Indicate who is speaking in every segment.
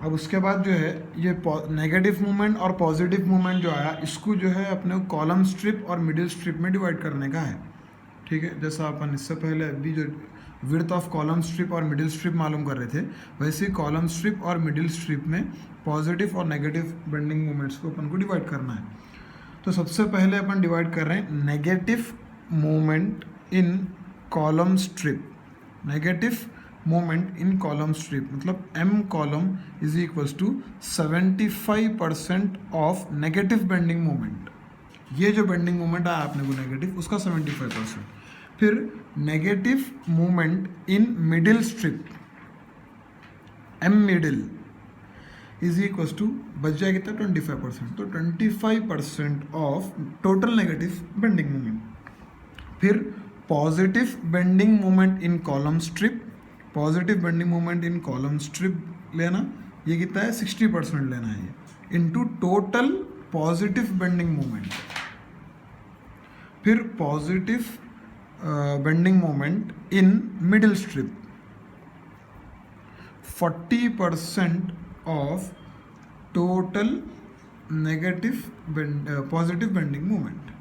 Speaker 1: अब उसके बाद जो है ये नेगेटिव मूवमेंट और पॉजिटिव मूवमेंट जो आया, इसको जो है अपने कॉलम स्ट्रिप और मिडिल स्ट्रिप में डिवाइड करने का है। ठीक है, जैसा अपन इससे पहले अभी जो विड्थ ऑफ कॉलम स्ट्रिप और मिडिल स्ट्रिप मालूम कर रहे थे, वैसे ही कॉलम स्ट्रिप और मिडिल स्ट्रिप में पॉजिटिव और नेगेटिव बेंडिंग मोमेंट्स को अपन को डिवाइड करना है। तो सबसे पहले अपन डिवाइड कर रहे हैं negative moment in column strip. Negative moment in column strip मतलब M column is equals to 75% of negative bending moment. ये जो बेंडिंग मोमेंट आया आपने को नेगेटिव, उसका 75%। फिर negative moment in middle strip, M middle is equals to बच जाए कितना 25%, तो 25% of total negative bending moment. फिर positive bending moment in column strip, positive bending moment in column strip लेना, ये कितना है 60% लेना है ये, into total positive bending moment. फिर positive bending moment in middle strip, 40% of total negative positive bending moment.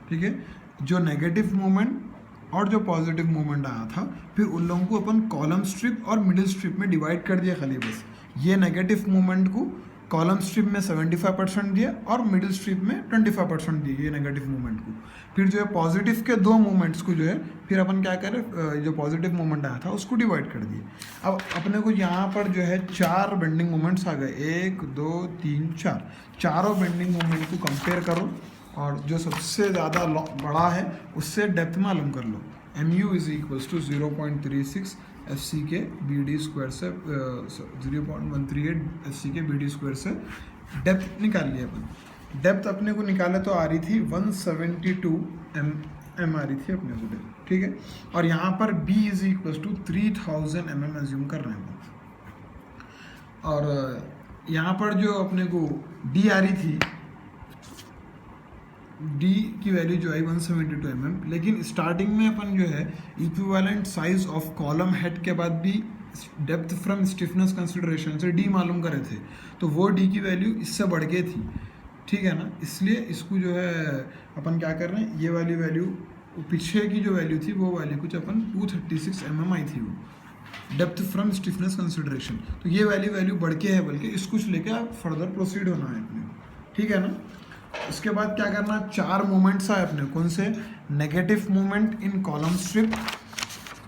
Speaker 1: ठीक है, जो नेगेटिव मोमेंट और जो पॉजिटिव मोमेंट आया था, फिर उन लोगों को अपन कॉलम स्ट्रिप और मिडिल स्ट्रिप में डिवाइड कर दिया खाली बस। ये नेगेटिव मोमेंट को कॉलम स्ट्रिप में 75% दिया और मिडिल स्ट्रिप में 25% दिए ये नेगेटिव मोमेंट को। फिर जो है पॉजिटिव के दो मोमेंट्स को जो है फिर अपन क्या करें, जो पॉजिटिव मोमेंट आया था उसको डिवाइड कर दिए। अब अपने को यहाँ पर जो है 4 बेंडिंग मोमेंट्स आ गए, 1 2 3 4। चारों बेंडिंग मोमेंट को कंपेयर करो और जो सबसे ज़्यादा बड़ा है उससे डेप्थ मालूम कर लो। M u is equals to 0.36 f c k b d square से 0.138 f c k b d square से डेप्थ निकाल लिया अपन। डेप्थ अपने को निकाले तो आ रही थी 172 एम आ रही थी अपने को डेप्थ। ठीक है, और यहाँ पर B is equals to 3000 mm assume कर रहे हैं। और यहाँ पर जो अपने को डी आ रही थी, डी की वैल्यू जो है 172 mm, लेकिन स्टार्टिंग में अपन जो है equivalent size of column head के बाद भी डेप्थ फ्रॉम स्टिफनेस कंसिडरेशन से डी मालूम करे थे, तो वो डी की वैल्यू इससे बढ़ गई थी। ठीक है ना, इसलिए इसको जो है अपन क्या कर रहे हैं, ये वाली वैल्यू पीछे की जो वैल्यू थी वो वैल्यू कुछ अपन 236 mm आई थी वो डेप्थ फ्रॉम स्टिफनेस कंसिडरेशन, तो ये वैल्यू बढ़ के है, बल्कि इसको लेके आप फर्दर प्रोसीड होना है अपने। ठीक है ना, इसके बाद क्या करना, 4 मोमेंट्स आए अपने, कौन से, negative moment in column strip,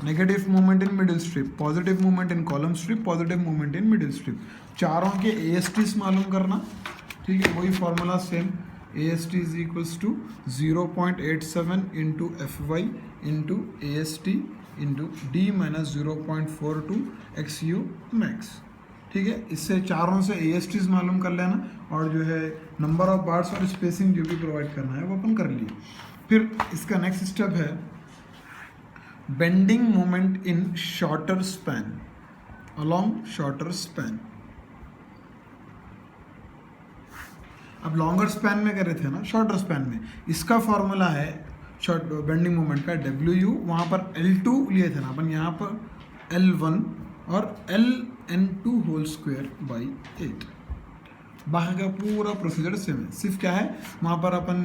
Speaker 1: negative moment in middle strip, positive moment in column strip, positive moment in middle strip. चारों के ASTs मालूम करना। ठीक है, वही formula same, AST is equals to 0.87 into FY into AST into D minus 0.42 XU max. ठीक है, इससे चारों से ASTs मालूम कर लेना और जो है नंबर ऑफ बार्स और स्पेसिंग जो भी प्रोवाइड करना है वो अपन कर लिए। फिर इसका नेक्स्ट स्टेप है बेंडिंग मोमेंट इन shorter span, along shorter span. अब लॉन्गर स्पैन में कर रहे थे ना, शॉर्टर स्पैन में इसका फॉर्मूला है शॉर्ट बेंडिंग मोमेंट का WU, वहाँ पर L2 लिए थे ना अपन, यहाँ पर L1 और LN2 होल स्क्वायर बाई 8। बाकी का पूरा प्रोसीजर सेम है, सिर्फ क्या है वहाँ पर अपन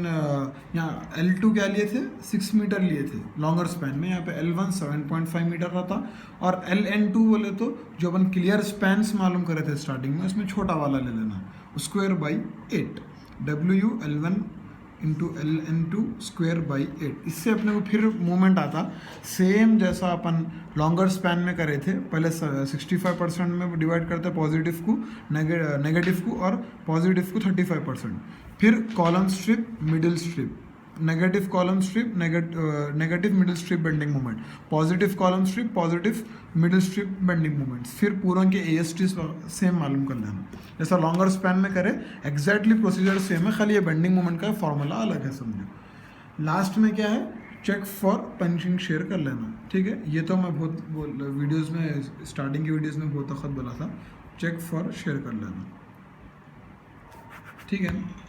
Speaker 1: यहाँ L2 क्या लिए थे, 6 मीटर लिए थे लॉन्गर स्पैन में, यहाँ पे L1 7.5 मीटर रहता, और LN2 बोले तो जो अपन क्लियर स्पैन्स मालूम करे थे स्टार्टिंग में, उसमें छोटा वाला ले लेना, square by 8, WU L1 into LN2 square by 8। इससे अपने को फिर मूवमेंट आता सेम जैसा अपन लॉन्गर स्पैन में करे थे, पहले 65% में डिवाइड करते पॉजिटिव को, नेगेटिव को, और पॉजिटिव को 35%। फिर column strip, middle strip, negative column strip, negative middle strip bending moment, positive column strip, positive middle strip bending moments. फिर पूरों के ASTs सेम मालूम कर लेना, जैसा लॉन्गर स्पैन में करे एग्जैक्टली प्रोसीजर सेम है, खाली ये बेंडिंग मोमेंट का फॉर्मूला अलग है समझो। लास्ट में क्या है, चेक फॉर पंचिंग शेयर कर लेना। ठीक है, ये तो मैं बहुत वीडियोज़ में, स्टार्टिंग की वीडियोज़ में बहुत वक्त बोला था, चेक फॉर शेयर कर लेना। ठीक है।